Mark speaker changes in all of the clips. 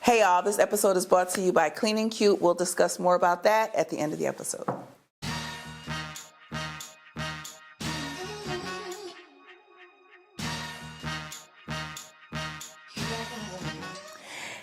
Speaker 1: Hey y'all, this episode is brought to you by Clean and Cute. We'll discuss more about that at the end of the episode.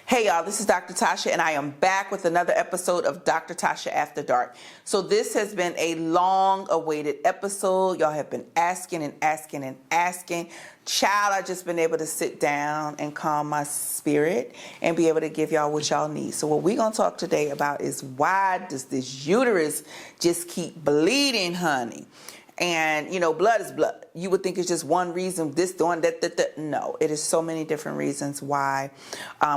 Speaker 1: Hey y'all, this is Dr. Tasha and I am back with another episode of Dr. Tasha After Dark. So this has been a long awaited episode. Y'all have been asking and asking and asking. Child, I just been able to sit down and calm my spirit and be able to give y'all what y'all need. So what we're going to talk today about is why does this uterus just keep bleeding, honey? And, you know, blood is blood. You would think it's just one reason, this, doing that. No, it is so many different reasons why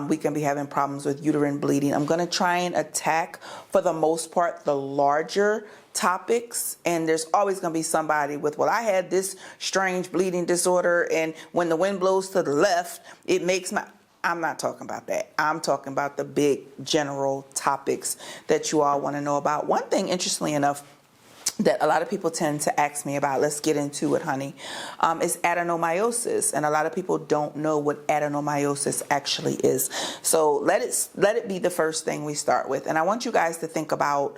Speaker 1: we can be having problems with uterine bleeding. I'm going to try and attack, for the most part, the larger topics. And there's always going to be somebody with, well, I had this strange bleeding disorder, and when the wind blows to the left, it makes my... I'm not talking about that. I'm talking about the big general topics that you all want to know about. One thing, interestingly enough, that a lot of people tend to ask me about, let's get into it, honey, is adenomyosis. And a lot of people don't know what adenomyosis actually is. So let it be the first thing we start with. And I want you guys to think about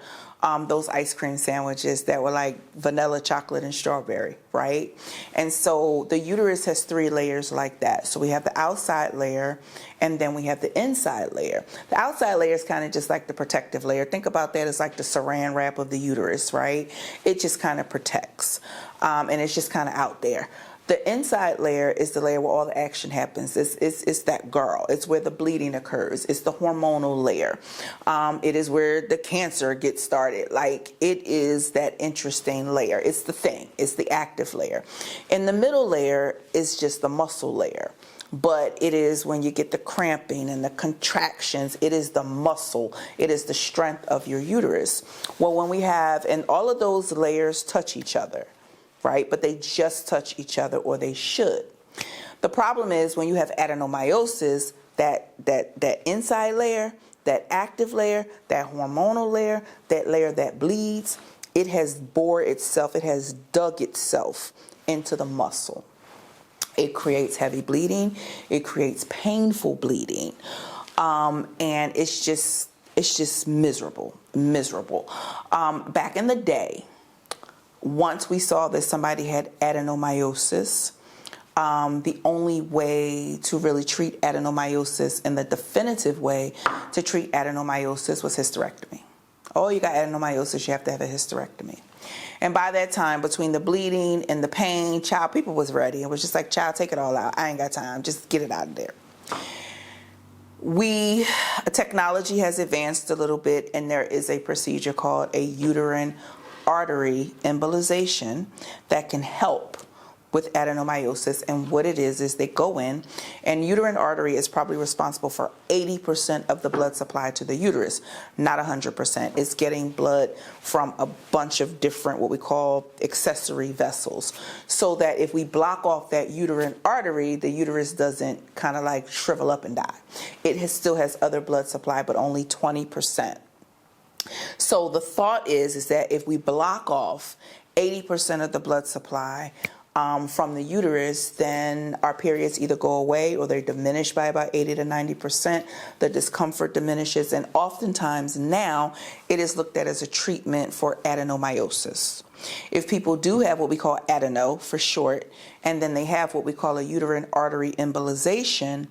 Speaker 1: those ice cream sandwiches that were like vanilla, chocolate, and strawberry, right? And so the uterus has 3 layers like that. So we have the outside layer, and then we have the inside layer. The outside layer is kind of just like the protective layer. Think about that as like the saran wrap of the uterus, right? It just kind of protects, and it's just kind of out there. The inside layer is the layer where all the action happens. It's that girl. It's where the bleeding occurs. It's the hormonal layer. It is where the cancer gets started. Like, it is that interesting layer. It's the thing. It's the active layer. In the middle layer is just the muscle layer. But it is when you get the cramping and the contractions, it is the muscle. It is the strength of your uterus. Well, when we have, and all of those layers touch each other, right? But they just touch each other, or they should. The problem is when you have adenomyosis, that inside layer, that active layer, that hormonal layer, that layer that bleeds, it has bored itself, it has dug itself into the muscle. It creates heavy bleeding, it creates painful bleeding, and it's just miserable. Back in the day, once we saw that somebody had adenomyosis, the only way to really treat adenomyosis, and the definitive way to treat adenomyosis, was hysterectomy. Oh, you got adenomyosis, you have to have a hysterectomy. And by that time, between the bleeding and the pain, child, people was ready. It was just like, child, take it all out. I ain't got time. Just get it out of there. Technology has advanced a little bit, and there is a procedure called a uterine artery embolization that can help with adenomyosis. And what it is they go in, and uterine artery is probably responsible for 80% of the blood supply to the uterus, not 100%. It's getting blood from a bunch of different, what we call accessory vessels, so that if we block off that uterine artery, the uterus doesn't kind of like shrivel up and die. It still has other blood supply, but only 20%. So the thought is that if we block off 80% of the blood supply from the uterus, then our periods either go away or they diminish by about 80 to 90%. The discomfort diminishes, and oftentimes now it is looked at as a treatment for adenomyosis. If people do have what we call adeno for short, and then they have what we call a uterine artery embolization,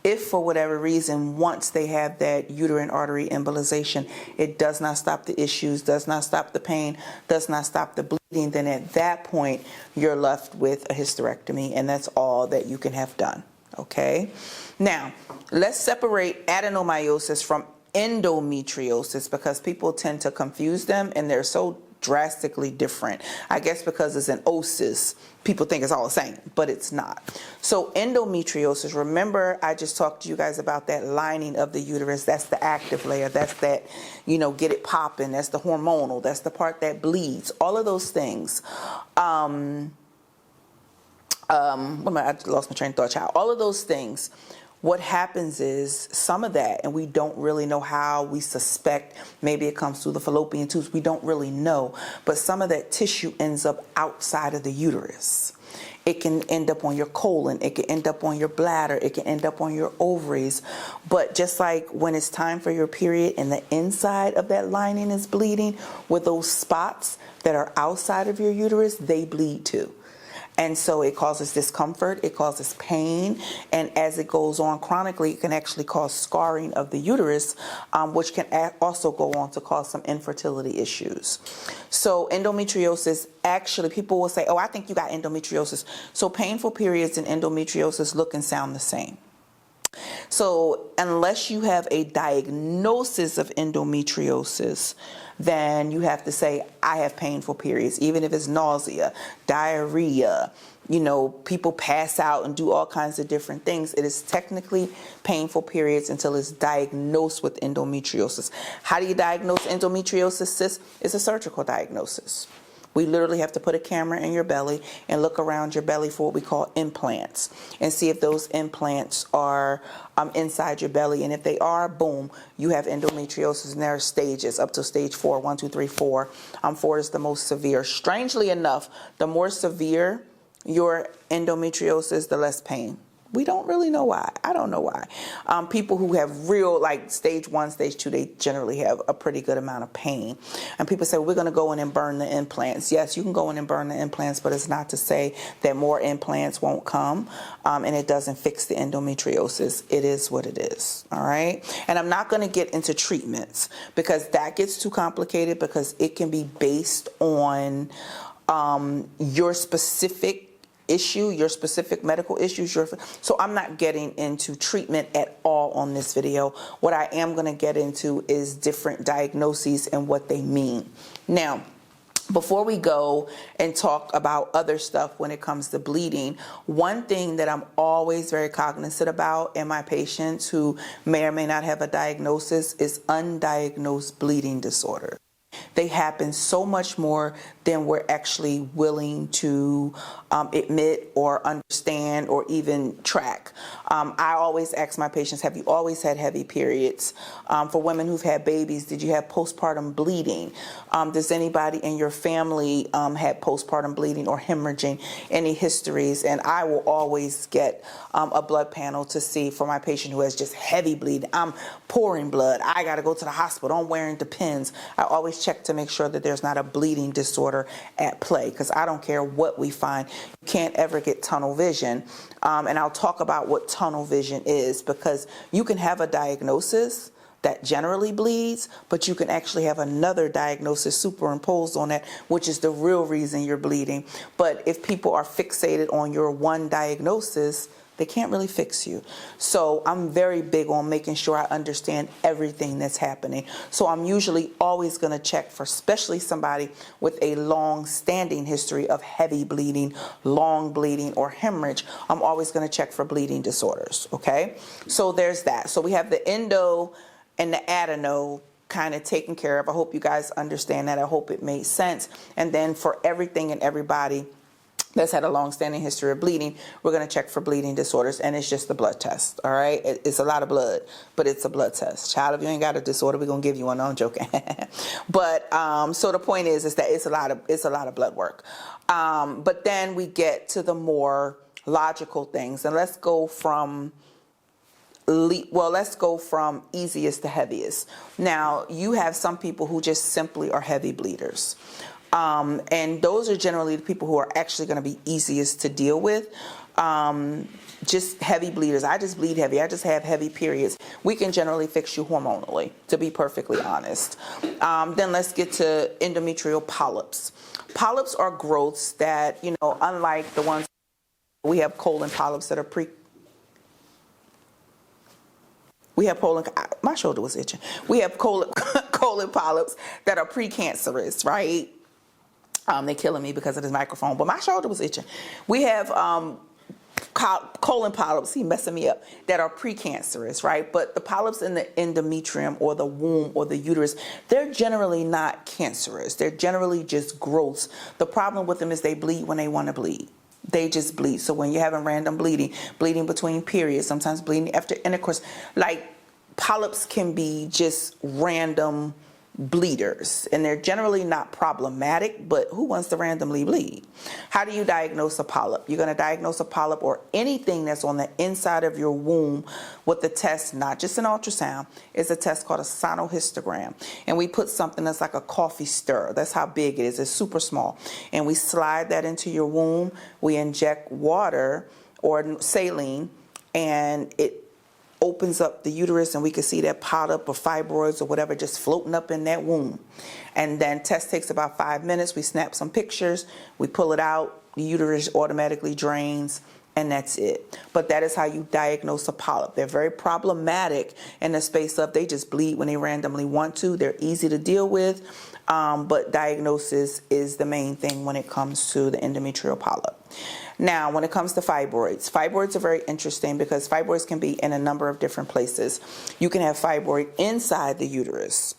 Speaker 1: if for whatever reason, once they have that uterine artery embolization, it does not stop the issues, does not stop the pain, does not stop the bleeding, then at that point, you're left with a hysterectomy, and that's all that you can have done, okay? Now, let's separate adenomyosis from endometriosis, because people tend to confuse them, and they're so drastically different. I guess because it's an osis, people think it's all the same, but it's not. So endometriosis, remember I just talked to you guys about that lining of the uterus. That's the active layer. That's that, you know, get it popping. That's the hormonal. That's the part that bleeds. All of those things. I lost my train of thought, child. All of those things. What happens is some of that, and we don't really know how, we suspect maybe it comes through the fallopian tubes, we don't really know, but some of that tissue ends up outside of the uterus. It can end up on your colon. It can end up on your bladder. It can end up on your ovaries. But just like when it's time for your period and the inside of that lining is bleeding, with those spots that are outside of your uterus, they bleed too. And so it causes discomfort, it causes pain, and as it goes on chronically, it can actually cause scarring of the uterus, which can also go on to cause some infertility issues. So endometriosis, actually, people will say, oh, I think you got endometriosis. So painful periods and endometriosis look and sound the same. So unless you have a diagnosis of endometriosis, then you have to say, I have painful periods, even if it's nausea, diarrhea, people pass out and do all kinds of different things. It is technically painful periods until it's diagnosed with endometriosis. How do you diagnose endometriosis, sis? It's a surgical diagnosis. We literally have to put a camera in your belly and look around your belly for what we call implants and see if those implants are inside your belly. And if they are, boom, you have endometriosis. And there are stages up to stage 4, 1, 2, 3, 4. 4 is the most severe. Strangely enough, the more severe your endometriosis, the less pain. We don't really know why. I don't know why. People who have real, like stage 1, stage 2, they generally have a pretty good amount of pain. And people say, we're going to go in and burn the implants. Yes, you can go in and burn the implants, but it's not to say that more implants won't come, and it doesn't fix the endometriosis. It is what it is, all right? And I'm not going to get into treatments because that gets too complicated, because it can be based on your specific issue, your specific medical issues. So I'm not getting into treatment at all on this video. What I am going to get into is different diagnoses and what they mean. Now, before we go and talk about other stuff when it comes to bleeding, one thing that I'm always very cognizant about in my patients who may or may not have a diagnosis is undiagnosed bleeding disorder. They happen so much more than we're actually willing to admit or understand or even track. I always ask my patients, have you always had heavy periods? For women who've had babies, did you have postpartum bleeding? Does anybody in your family had postpartum bleeding or hemorrhaging? Any histories? And I will always get a blood panel to see for my patient who has just heavy bleeding. I'm pouring blood. I got to go to the hospital. I'm wearing Depends. I always check to make sure that there's not a bleeding disorder at play, because I don't care what we find. You can't ever get tunnel vision. And I'll talk about what tunnel vision is, because you can have a diagnosis that generally bleeds, but you can actually have another diagnosis superimposed on that, which is the real reason you're bleeding. But if people are fixated on your one diagnosis, they can't really fix you. So I'm very big on making sure I understand everything that's happening. So I'm usually always going to check for, especially somebody with a long-standing history of heavy bleeding, long bleeding, or hemorrhage. I'm always going to check for bleeding disorders, okay? So there's that. So we have the endo and the adeno kind of taken care of. I hope you guys understand that. I hope it made sense. And then for everything and everybody that's had a long-standing history of bleeding, we're going to check for bleeding disorders, and it's just a blood test, all right? It's a lot of blood, but it's a blood test. Child, if you ain't got a disorder, we're going to give you one. No, I'm joking. But so the point is that it's a lot of blood work. But then we get to the more logical things, and let's go from easiest to heaviest. Now, you have some people who just simply are heavy bleeders. And those are generally the people who are actually going to be easiest to deal with. Just heavy bleeders. I just bleed heavy. I just have heavy periods. We can generally fix you hormonally, to be perfectly honest. Then let's get to endometrial polyps. Polyps are growths that, unlike the ones, we have colon polyps that are my shoulder was itching. We have colon polyps that are precancerous, right? They're killing me because of this microphone, but my shoulder was itching. We have colon polyps, messing me up, that are precancerous, right? But the polyps in the endometrium or the womb or the uterus, they're generally not cancerous. They're generally just growths. The problem with them is they bleed when they want to bleed. They just bleed. So when you're having random bleeding between periods, sometimes bleeding after intercourse, like polyps can be just random bleeders, and they're generally not problematic, but who wants to randomly bleed? How do you diagnose a polyp? You're going to diagnose a polyp or anything that's on the inside of your womb with the test, not just an ultrasound. It's a test called a sonohystogram, and we put something that's like a coffee stir. That's how big it is. It's super small, and we slide that into your womb. We inject water or saline, and it opens up the uterus, and we can see that polyp or fibroids or whatever just floating up in that womb. And then test takes about 5 minutes. We snap some pictures, we pull it out, the uterus automatically drains, and that's it. But that is how you diagnose a polyp. They're very problematic in the space of they just bleed when they randomly want to. They're easy to deal with, but diagnosis is the main thing when it comes to the endometrial polyp. Now, when it comes to fibroids are very interesting because fibroids can be in a number of different places. You can have fibroid inside the uterus,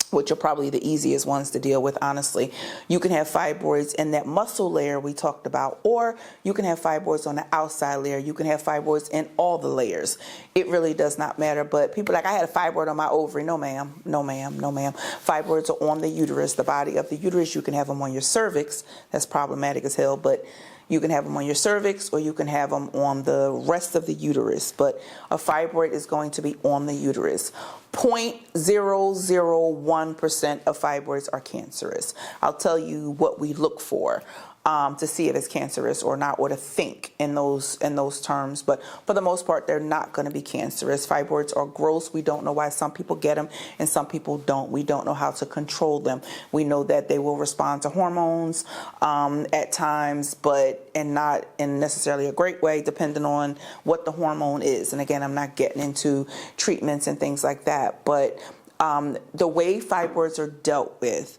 Speaker 1: which are probably the easiest ones to deal with, honestly. You can have fibroids in that muscle layer we talked about, or you can have fibroids on the outside layer. You can have fibroids in all the layers. It really does not matter, but people are like, I had a fibroid on my ovary. No, ma'am. No, ma'am. No, ma'am. Fibroids are on the uterus, the body of the uterus. You can have them on your cervix. That's problematic as hell, but you can have them on your cervix, or you can have them on the rest of the uterus, but a fibroid is going to be on the uterus. 0.001% of fibroids are cancerous. I'll tell you what we look for to see if it's cancerous or not, or to think in those terms. But for the most part, they're not going to be cancerous. Fibroids are gross. We don't know why some people get them and some people don't. We don't know how to control them. We know that they will respond to hormones at times, but not in necessarily a great way, depending on what the hormone is. And again, I'm not getting into treatments and things like that, but the way fibroids are dealt with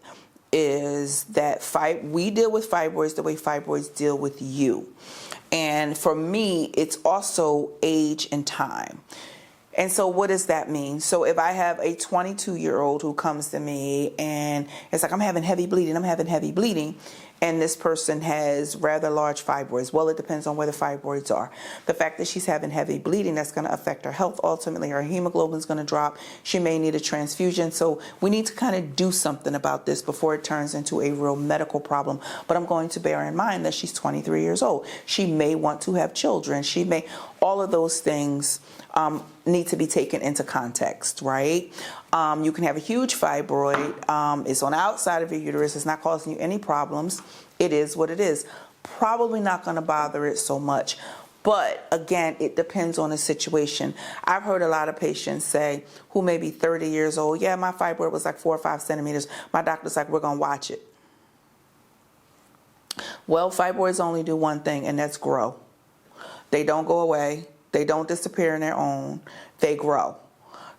Speaker 1: is that we deal with fibroids the way fibroids deal with you. And for me, it's also age and time. And so what does that mean? So if I have a 22-year-old who comes to me and it's like, I'm having heavy bleeding, and this person has rather large fibroids. Well, it depends on where the fibroids are. The fact that she's having heavy bleeding, that's going to affect her health. Ultimately, her hemoglobin is going to drop. She may need a transfusion. So we need to kind of do something about this before it turns into a real medical problem. But I'm going to bear in mind that she's 23 years old. She may want to have children. All of those things need to be taken into context, right? You can have a huge fibroid. It's on the outside of your uterus. It's not causing you any problems. It is what it is. Probably not going to bother it so much. But again, it depends on the situation. I've heard a lot of patients say, who may be 30 years old, yeah, my fibroid was like 4 or 5 centimeters. My doctor's like, we're going to watch it. Well, fibroids only do one thing, and that's grow. They don't go away. They don't disappear on their own. They grow.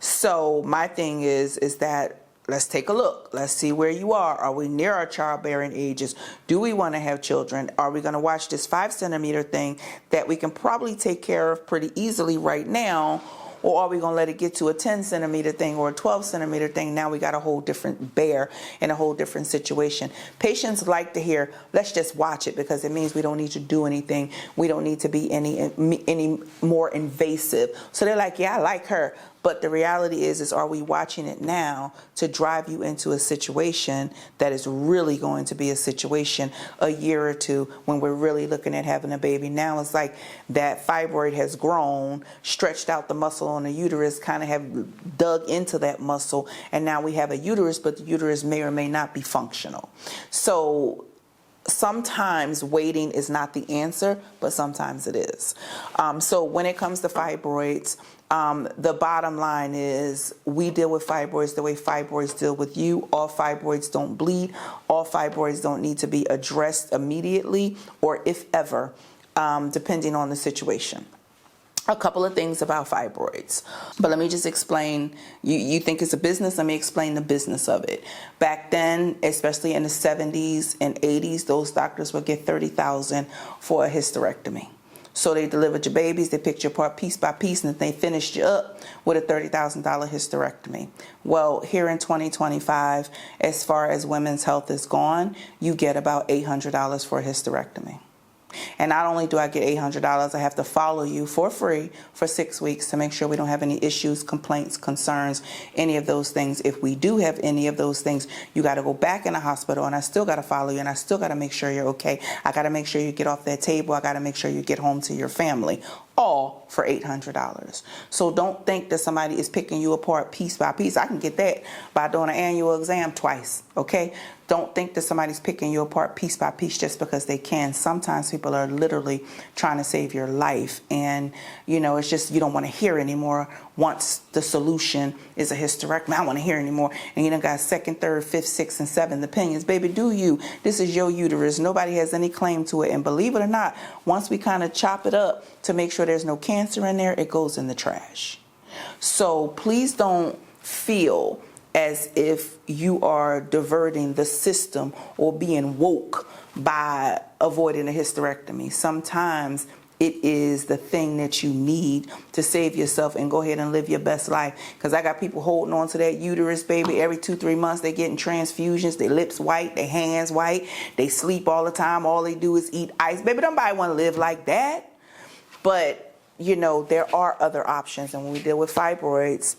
Speaker 1: So my thing is that let's take a look. Let's see where you are. Are we near our childbearing ages? Do we want to have children? Are we going to watch this 5 centimeter thing that we can probably take care of pretty easily right now? Or are we going to let it get to a 10 centimeter thing or a 12 centimeter thing? Now we got a whole different bear and a whole different situation. Patients like to hear, let's just watch it, because it means we don't need to do anything. We don't need to be any more invasive. So they're like, yeah, I like her. But the reality is are we watching it now to drive you into a situation that is really going to be a situation a year or two when we're really looking at having a baby? Now it's like that fibroid has grown, stretched out the muscle on the uterus, kind of have dug into that muscle, and now we have a uterus, but the uterus may or may not be functional. So sometimes waiting is not the answer, but sometimes it is. So when it comes to fibroids, the bottom line is we deal with fibroids the way fibroids deal with you. All fibroids don't bleed. All fibroids don't need to be addressed immediately or if ever, depending on the situation. A couple of things about fibroids, but let me just explain. You think it's a business? Let me explain the business of it. Back then, especially in the 70s and 80s, those doctors would get $30,000 for a hysterectomy. So they delivered your babies, they picked you apart piece by piece, and they finished you up with a $30,000 hysterectomy. Well, here in 2025, as far as women's health is gone, you get about $800 for a hysterectomy. And not only do I get $800, I have to follow you for free for 6 weeks to make sure we don't have any issues, complaints, concerns, any of those things. If we do have any of those things, you got to go back in the hospital, and I still got to follow you, and I still got to make sure you're okay. I got to make sure you get off that table. I got to make sure you get home to your family, all for $800. So don't think that somebody is picking you apart piece by piece. I can get that by doing an annual exam twice, okay? Don't think that somebody's picking you apart piece by piece just because they can. Sometimes people are literally trying to save your life, and it's just you don't want to hear anymore. Once the solution is a hysterectomy, I don't want to hear anymore. And you done got second, third, fifth, sixth, and seventh opinions. Baby, do you? This is your uterus. Nobody has any claim to it. And believe it or not, once we kind of chop it up to make sure there's no cancer in there, it goes in the trash. So please don't feel as if you are diverting the system or being woke by avoiding a hysterectomy. Sometimes it is the thing that you need to save yourself and go ahead and live your best life. Because I got people holding on to that uterus, baby. Every 2-3 months they getting transfusions. Their lips white, their hands white. They sleep all the time. All they do is eat ice. Baby, nobody want to live like that. But, there are other options. And when we deal with fibroids,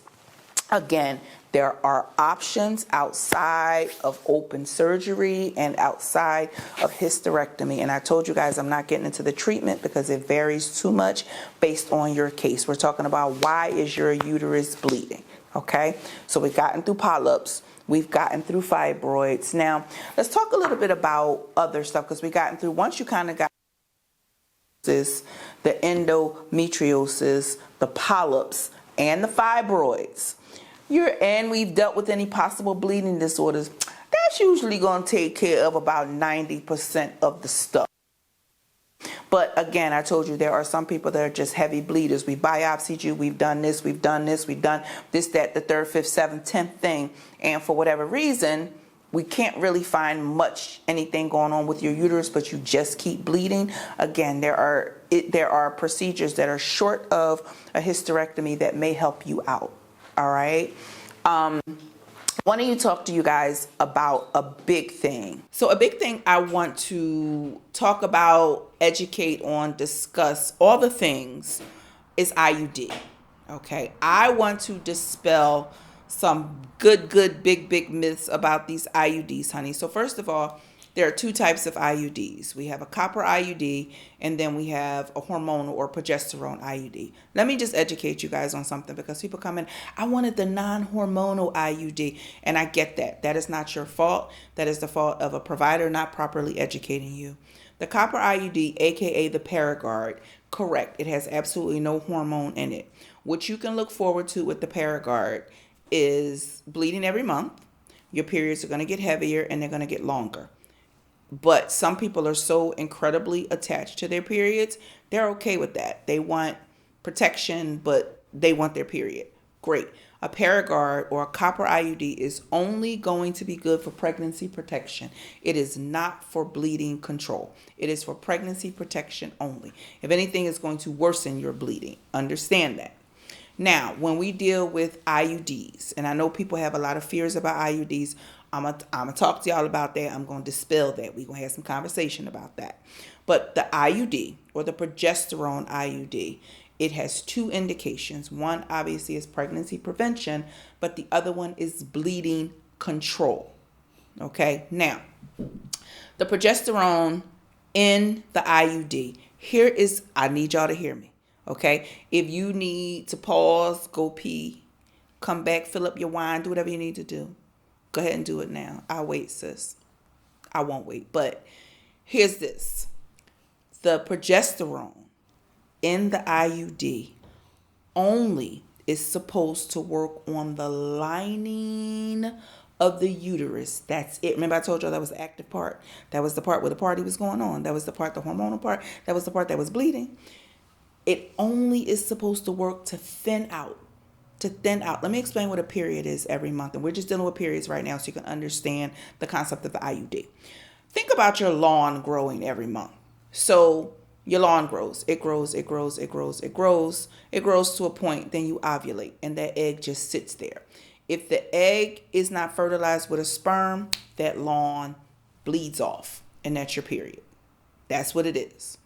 Speaker 1: again, there are options outside of open surgery and outside of hysterectomy. And I told you guys I'm not getting into the treatment because it varies too much based on your case. We're talking about why is your uterus bleeding, okay? So we've gotten through polyps. We've gotten through fibroids. Now, let's talk a little bit about other stuff because we've gotten through, once you kind of got this, the endometriosis, the polyps, and the fibroids, and we've dealt with any possible bleeding disorders, that's usually going to take care of about 90% of the stuff. But again, I told you there are some people that are just heavy bleeders. We biopsied you, we've done this, we've done this, we've done this, that, the third, fifth, seventh, 10th thing. And for whatever reason, we can't really find anything going on with your uterus, but you just keep bleeding. Again, there are procedures that are short of a hysterectomy that may help you out. All right. Why don't you talk to you guys about a big thing? So a big thing I want to talk about, educate on, discuss all the things is IUD. Okay. I want to dispel some good, big myths about these IUDs, honey. So first of all, there are 2 types of IUDs. We have a copper IUD, and then we have a hormonal or progesterone IUD. Let me just educate you guys on something, because people come in, I wanted the non-hormonal IUD, and I get that. That is not your fault. That is the fault of a provider not properly educating you. The copper IUD, aka the Paragard, correct. It has absolutely no hormone in it. What you can look forward to with the Paragard is bleeding every month. Your periods are going to get heavier and they're going to get longer. But some people are so incredibly attached to their periods, they're okay with that. They want protection, but they want their period. Great. A Paragard or a copper IUD is only going to be good for pregnancy protection. It is not for bleeding control. It is for pregnancy protection only. If anything, it's going to worsen your bleeding. Understand that. Now, when we deal with IUDs, and I know people have a lot of fears about IUDs, I'm gonna talk to y'all about that. I'm going to dispel that. We're going to have some conversation about that. But the IUD, or the progesterone IUD, it has 2 indications. One, obviously, is pregnancy prevention, but the other one is bleeding control. Okay? Now, the progesterone in the IUD, I need y'all to hear me. Okay? If you need to pause, go pee, come back, fill up your wine, do whatever you need to do. Go ahead and do it now. I'll wait, sis. I won't wait. But here's this. The progesterone in the IUD only is supposed to work on the lining of the uterus. That's it. Remember I told you that was the active part? That was the part where the party was going on. That was the part, the hormonal part. That was the part that was bleeding. It only is supposed to work to thin out. Let me explain what a period is every month. And we're just dealing with periods right now so you can understand the concept of the IUD. Think about your lawn growing every month. So your lawn grows. It grows to a point, then you ovulate, and that egg just sits there. If the egg is not fertilized with a sperm, that lawn bleeds off, and that's your period. That's what it is.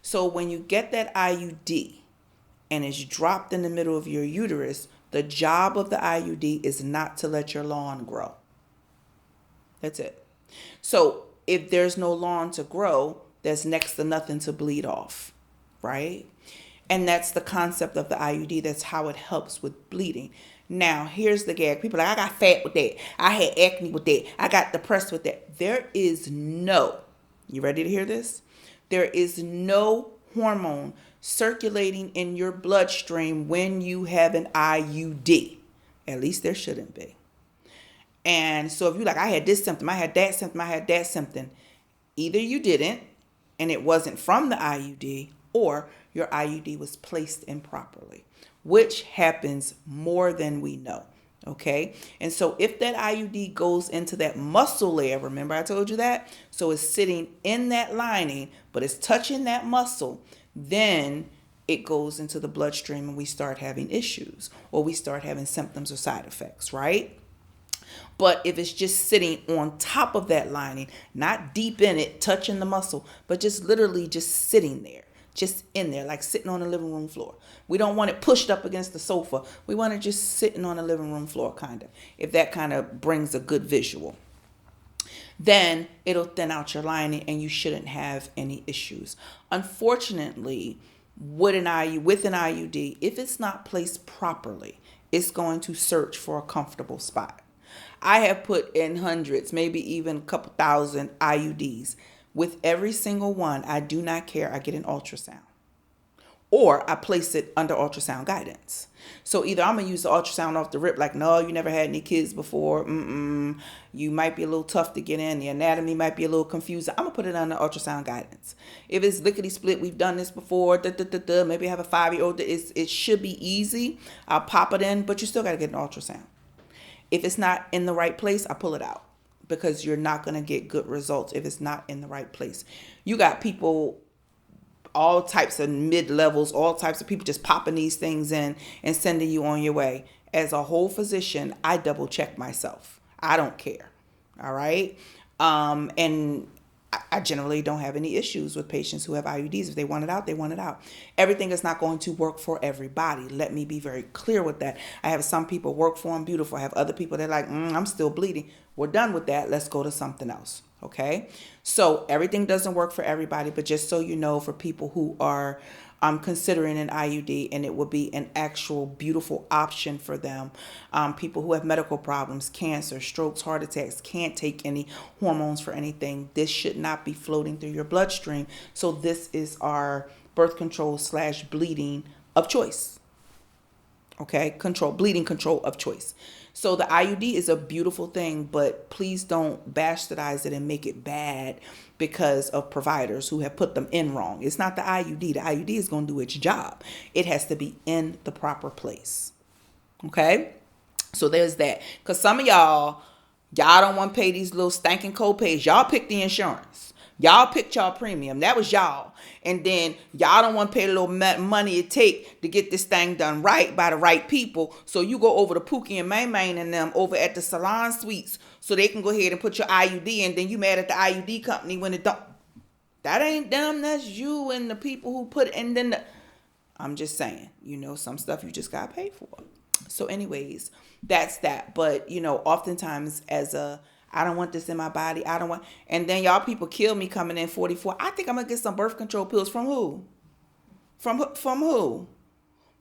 Speaker 1: So when you get that IUD and it's dropped in the middle of your uterus, the job of the IUD is not to let your lawn grow. That's it. So if there's no lawn to grow, there's next to nothing to bleed off, right? And that's the concept of the IUD. That's how it helps with bleeding. Now, here's the gag. People are like, I got fat with that. I had acne with that. I got depressed with that. There is no, you ready to hear this? There is no hormone circulating in your bloodstream when you have an IUD. At least there shouldn't be. And so if you're like, I had this symptom, I had that symptom, I had that symptom, either you didn't and it wasn't from the IUD, or your IUD was placed improperly, which happens more than we know. Okay. And so if that IUD goes into that muscle layer, remember I told you that? So it's sitting in that lining, but it's touching that muscle, then it goes into the bloodstream and we start having issues, or we start having symptoms or side effects, right? But if it's just sitting on top of that lining, not deep in it, touching the muscle, but just literally just sitting there, just in there, like sitting on the living room floor. We don't want it pushed up against the sofa. We want it just sitting on the living room floor, kind of, if that kind of brings a good visual. Then it'll thin out your lining and you shouldn't have any issues. Unfortunately, with an IUD, if it's not placed properly, it's going to search for a comfortable spot. I have put in hundreds, maybe even a couple thousand IUDs. With every single one, I do not care. I get an ultrasound. Or I place it under ultrasound guidance. So either I'm going to use the ultrasound off the rip, like, no, you never had any kids before. You might be a little tough to get in. The anatomy might be a little confusing. I'm going to put it under ultrasound guidance. If it's lickety split, we've done this before. Maybe I have a 5-year-old. It should be easy. I'll pop it in, but you still got to get an ultrasound. If it's not in the right place, I pull it out, because you're not going to get good results if it's not in the right place. You got people, all types of mid-levels, all types of people just popping these things in and sending you on your way. As a whole physician, I double check myself. I don't care. All right. And I generally don't have any issues with patients who have IUDs. If they want it out, they want it out. Everything is not going to work for everybody. Let me be very clear with that. I have some people work for them beautiful. I have other people that are like, I'm still bleeding. We're done with that. Let's go to something else. Okay. So everything doesn't work for everybody, but just so you know, for people who are considering an IUD, and it will be an actual beautiful option for them. People who have medical problems, cancer, strokes, heart attacks, can't take any hormones for anything. This should not be floating through your bloodstream. So this is our birth control / bleeding of choice. Okay, bleeding control of choice. So the IUD is a beautiful thing, but please don't bastardize it and make it bad because of providers who have put them in wrong. It's not the IUD. The IUD is going to do its job. It has to be in the proper place. Okay, so there's that. Because some of y'all don't want to pay these little stinking co-pays. Y'all picked the insurance. Y'all picked y'all premium. That was y'all. And then y'all don't want to pay the little money it take to get this thing done right by the right people. So you go over to Pookie and Main and them over at the Salon Suites so they can go ahead and put your IUD in. Then you mad at the IUD company when it don't. That ain't them. That's you and the people who put it. And then I'm just saying, some stuff you just got to pay for. So anyways, that's that. But, oftentimes I don't want this in my body. And then y'all people kill me coming in 44. I think I'm going to get some birth control pills. From who? From who?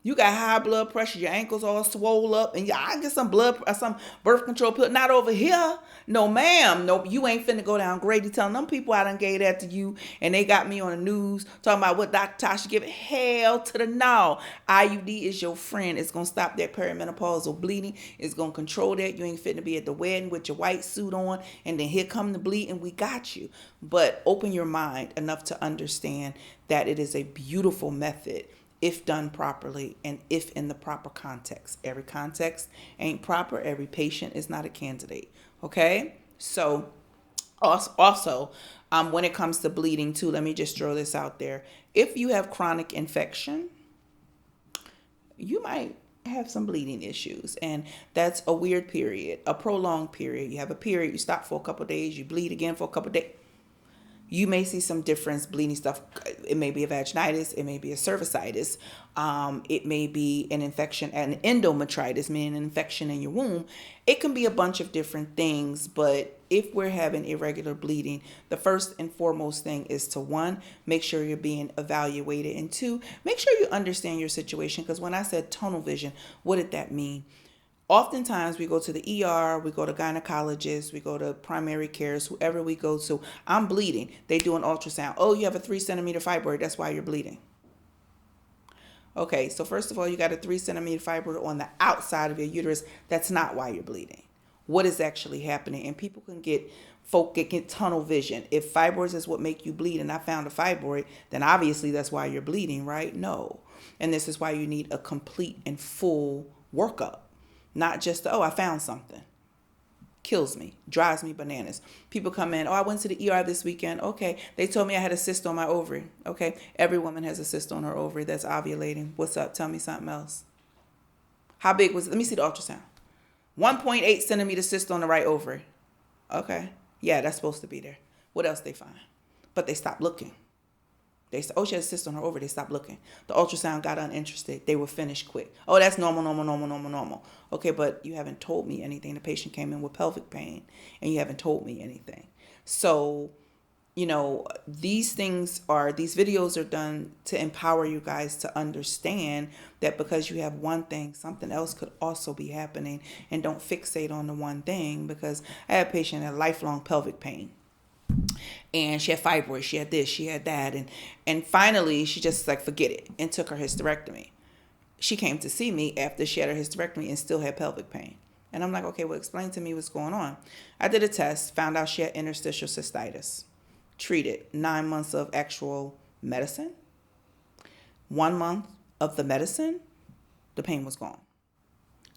Speaker 1: You got high blood pressure, your ankles all swole up, and I get some birth control pill. Not over here. No, ma'am. Nope. You ain't finna go down Grady telling them people I done gave that to you, and they got me on the news talking about what Dr. Tasha give. Hell to the no. IUD is your friend. It's gonna stop that perimenopausal bleeding. It's gonna control that. You ain't finna be at the wedding with your white suit on, and then here come the bleeding. We got you. But open your mind enough to understand that it is a beautiful method if done properly and if in the proper context. Every context ain't proper. Every patient is not a candidate. Okay? So also, when it comes to bleeding too, let me just throw this out there. If you have chronic infection, you might have some bleeding issues, and that's a weird period, a prolonged period. You have a period, you stop for a couple of days, you bleed again for a couple of days. you may see some difference, bleeding stuff. It may be a vaginitis, it may be a cervicitis, it may be an infection, an endometritis, meaning an infection in your womb. It can be a bunch of different things, but if we're having irregular bleeding, the first and foremost thing is to, one, make sure you're being evaluated, and two, make sure you understand your situation. Because when I said tunnel vision, what did that mean? Oftentimes we go to the ER, we go to gynecologists, we go to primary cares, whoever we go to. I'm bleeding. They do an ultrasound. Oh, you have a 3 centimeter fibroid. That's why you're bleeding. Okay, so first of all, you got a 3 centimeter fibroid on the outside of your uterus. That's not why you're bleeding. What is actually happening? And people can get tunnel vision. If fibroids is what make you bleed, and I found a fibroid, then obviously that's why you're bleeding, right? No. And this is why you need a complete and full workup. Not just, oh, I found something. Kills me, drives me bananas. People come in, oh, I went to the ER this weekend. Okay, they told me I had a cyst on my ovary. Okay, every woman has a cyst on her ovary that's ovulating. What's up? Tell me something else. How big was it? Let me see the ultrasound. 1.8 centimeter cyst on the right ovary. Okay, yeah, that's supposed to be there. What else they find? But they stopped looking. They said, oh, she has a cyst on her ovary. They stopped looking. The ultrasound got uninterested. They were finished quick. Oh, that's normal. Okay, but you haven't told me anything. The patient came in with pelvic pain, and you haven't told me anything. So, these videos are done to empower you guys to understand that because you have one thing, something else could also be happening. And don't fixate on the one thing, because I had a patient that had lifelong pelvic pain. And she had fibroids, she had this, she had that. And finally, she just like, forget it, and took her hysterectomy. She came to see me after she had her hysterectomy and still had pelvic pain. And I'm like, okay, well, explain to me what's going on. I did a test, found out she had interstitial cystitis. Treated 9 months of actual medicine. 1 month of the medicine, the pain was gone.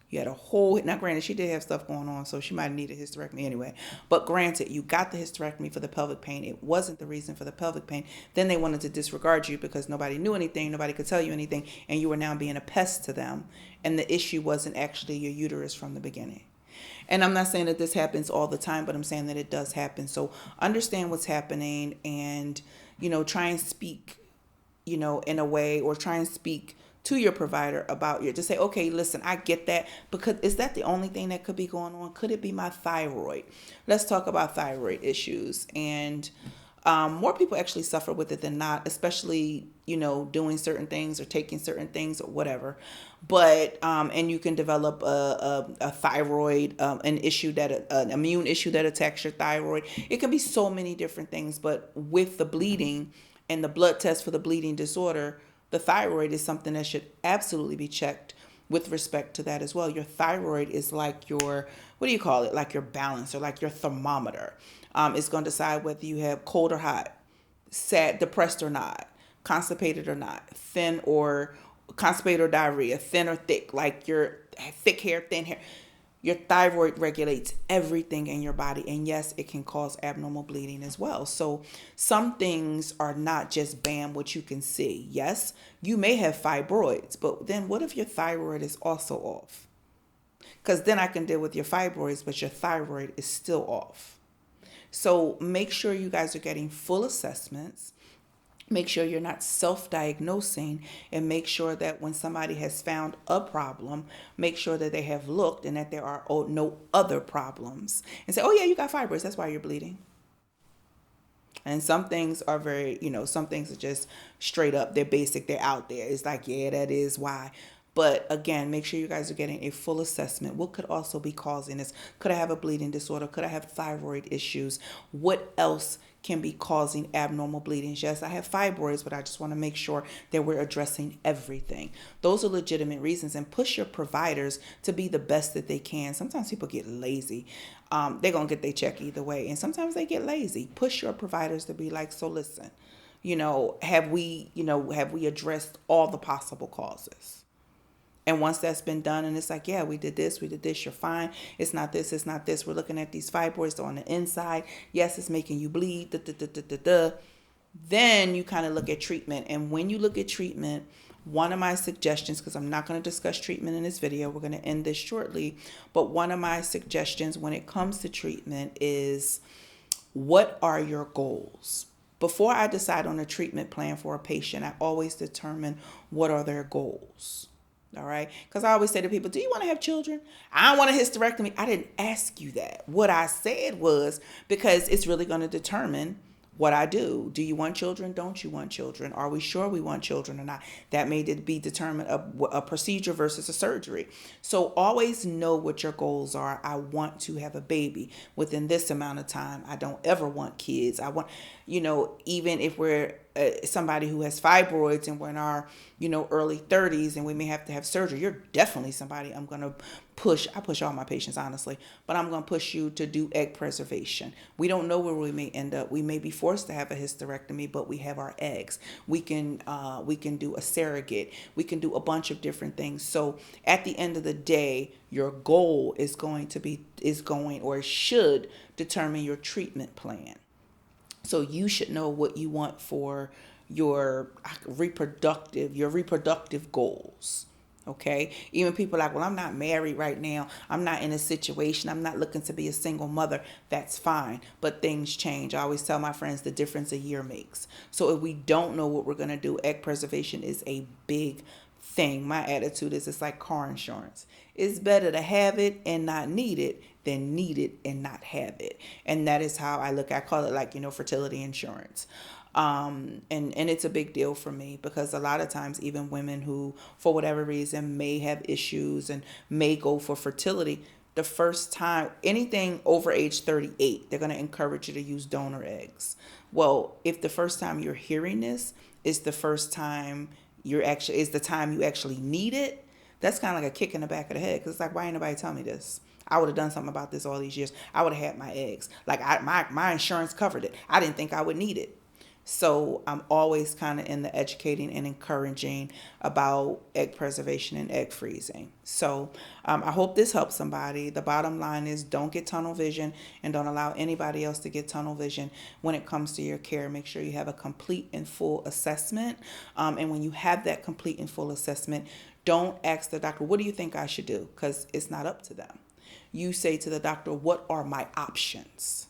Speaker 1: You had a whole, now granted, she did have stuff going on, so she might have needed hysterectomy anyway. But granted, you got the hysterectomy for the pelvic pain. It wasn't the reason for the pelvic pain. Then they wanted to disregard you because nobody knew anything, nobody could tell you anything, and you were now being a pest to them. And the issue wasn't actually your uterus from the beginning. And I'm not saying that this happens all the time, but I'm saying that it does happen. So understand what's happening, and, try and speak, in a way, or try and speak to your provider about just say, okay, listen, I get that, because is that the only thing that could be going on? Could it be my thyroid? Let's talk about thyroid issues. And more people actually suffer with it than not, especially, doing certain things or taking certain things or whatever. But, and you can develop a thyroid, an immune issue that attacks your thyroid. It can be so many different things, but with the bleeding and the blood test for the bleeding disorder, the thyroid is something that should absolutely be checked with respect to that as well. Your thyroid is like your, what do you call it? Like your balance, or like your thermometer. It's going to decide whether you have cold or hot, sad, depressed or not, constipated or not, thin or constipated or diarrhea, thin or thick, like your thick hair, thin hair. Your thyroid regulates everything in your body. And yes, it can cause abnormal bleeding as well. So some things are not just bam, what you can see. Yes, you may have fibroids, but then what if your thyroid is also off? Because then I can deal with your fibroids, but your thyroid is still off. So make sure you guys are getting full assessments. Make sure you're not self-diagnosing, and make sure that when somebody has found a problem, make sure that they have looked and that there are no other problems. And say, oh yeah, you got fibroids, that's why you're bleeding. And some things are very, some things are just straight up, they're basic, they're out there. It's like, yeah, that is why. But again, make sure you guys are getting a full assessment. What could also be causing this? Could I have a bleeding disorder? Could I have thyroid issues? What else can be causing abnormal bleedings? Yes, I have fibroids, but I just want to make sure that we're addressing everything. Those are legitimate reasons, and push your providers to be the best that they can. Sometimes people get lazy. They're going to get their check either way. And sometimes they get lazy. Push your providers to be like, so listen, have we addressed all the possible causes? And once that's been done, and it's like, yeah, we did this, you're fine. It's not this. We're looking at these fibroids on the inside. Yes, it's making you bleed. Then you kind of look at treatment. And when you look at treatment, one of my suggestions, because I'm not going to discuss treatment in this video, we're going to end this shortly. But one of my suggestions when it comes to treatment is, what are your goals? before I decide on a treatment plan for a patient, I always determine what are their goals. All right. Because I always say to people, do you want to have children? I don't want a hysterectomy. I didn't ask you that. What I said was, because it's really going to determine what I do. Do you want children? Don't you want children? Are we sure we want children or not? That may be determined a procedure versus a surgery. So always know what your goals are. I want to have a baby within this amount of time. I don't ever want kids. I want, even if we're somebody who has fibroids and we're in our, early 30s and we may have to have surgery, you're definitely somebody I'm going to push. I push all my patients, honestly, but I'm going to push you to do egg preservation. We don't know where we may end up. We may be forced to have a hysterectomy, but we have our eggs. We can do a surrogate. We can do a bunch of different things. So at the end of the day, your goal is going or should determine your treatment plan. So you should know what you want for your reproductive goals. Okay. Even people like, well, I'm not married right now. I'm not in a situation. I'm not looking to be a single mother. That's fine. But things change. I always tell my friends the difference a year makes. So if we don't know what we're going to do, egg preservation is a big thing. My attitude is it's like car insurance. It's better to have it and not need it than need it and not have it. And that is how I call it like, fertility insurance. And it's a big deal for me because a lot of times even women who, for whatever reason, may have issues and may go for fertility, the first time, anything over age 38, they're going to encourage you to use donor eggs. Well, if the first time you're hearing this is the first time is the time you actually need it, that's kind of like a kick in the back of the head because it's like, why ain't nobody tell me this? I would have done something about this all these years. I would have had my eggs. Like my insurance covered it. I didn't think I would need it. So I'm always kind of in the educating and encouraging about egg preservation and egg freezing. So I hope this helps somebody. The bottom line is don't get tunnel vision and don't allow anybody else to get tunnel vision when it comes to your care. Make sure you have a complete and full assessment. And when you have that complete and full assessment, don't ask the doctor, what do you think I should do? Because it's not up to them. You say to the doctor, what are my options?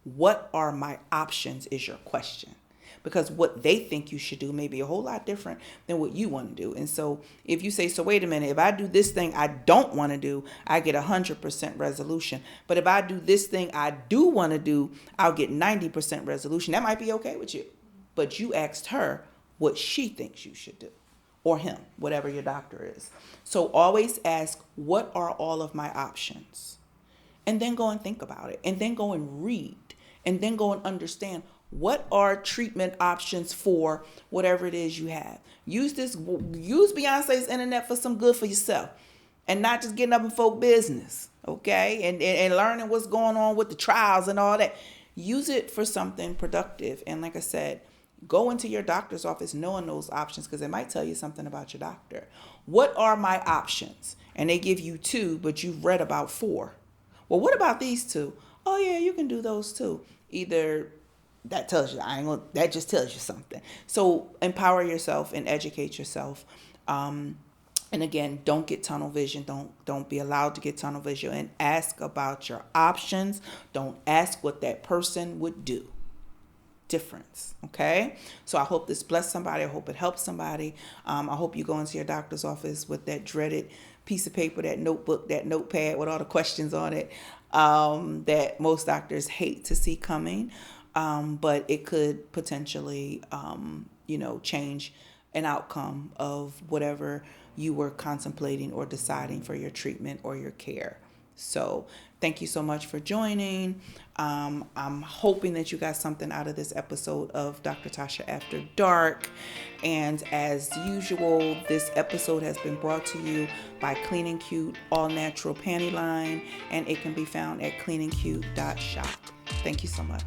Speaker 1: What are my options is your question. Because what they think you should do may be a whole lot different than what you want to do. And so if you say, so wait a minute, if I do this thing I don't want to do, I get 100% resolution. But if I do this thing I do want to do, I'll get 90% resolution. That might be okay with you. But you asked her what she thinks you should do. Or him, whatever your doctor is. So always ask, what are all of my options? And then go and think about it. And then go and read. And then go and understand what are treatment options for whatever it is you have. Use Beyonce's internet for some good for yourself. And not just getting up in folk business. Okay? And learning what's going on with the trials and all that. Use it for something productive. And like I said, go into your doctor's office knowing those options because they might tell you something about your doctor. What are my options? And they give you 2, but you've read about 4. Well, what about these 2? Oh yeah, you can do those too. Either that tells you, that just tells you something. So empower yourself and educate yourself. And again, don't get tunnel vision. Don't be allowed to get tunnel vision and ask about your options. Don't ask what that person would do. Difference. Okay. So I hope this blessed somebody. I hope it helps somebody. I hope you go into your doctor's office with that dreaded piece of paper, that notebook, that notepad with all the questions on it, that most doctors hate to see coming. But it could potentially, change an outcome of whatever you were contemplating or deciding for your treatment or your care. So thank you so much for joining. I'm hoping that you got something out of this episode of Dr. Tasha After Dark. And as usual, this episode has been brought to you by Clean and Cute All Natural Panty Line, and it can be found at cleanandcute.shop. Thank you so much.